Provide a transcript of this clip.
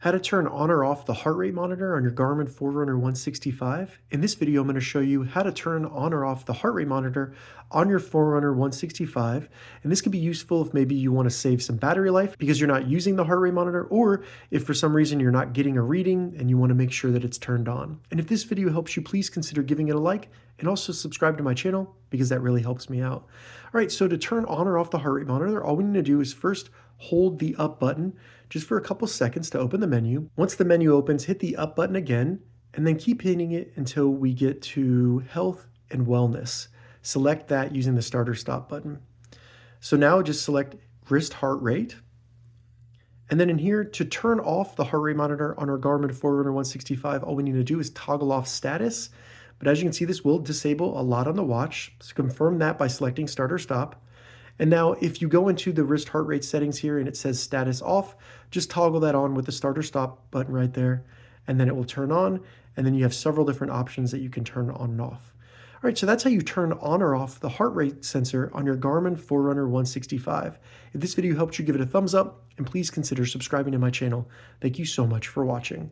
How to turn on or off the heart rate monitor on your Garmin Forerunner 165. In this video, I'm going to show you how to turn on or off the heart rate monitor on your Forerunner 165. And this could be useful if maybe you want to save some battery life because you're not using the heart rate monitor, or if for some reason you're not getting a reading and you want to make sure that it's turned on. And if this video helps you, please consider giving it a like and also subscribe to my channel because that really helps me out. All right, so to turn on or off the heart rate monitor, all we need to do is first hold the up button just for a couple seconds to open the menu. Once the menu opens, hit the up button again, and then keep hitting it until we get to health and wellness. Select that using the start or stop button. So now just select wrist heart rate. And then in here, to turn off the heart rate monitor on our Garmin Forerunner 165, all we need to do is toggle off status. But as you can see, this will disable a lot on the watch. So confirm that by selecting start or stop. And now if you go into the wrist heart rate settings here and it says status off, just toggle that on with the start or stop button right there, and then it will turn on. And then you have several different options that you can turn on and off. All right, so that's how you turn on or off the heart rate sensor on your Garmin Forerunner 165. If this video helped you, give it a thumbs up, and please consider subscribing to my channel. Thank you so much for watching.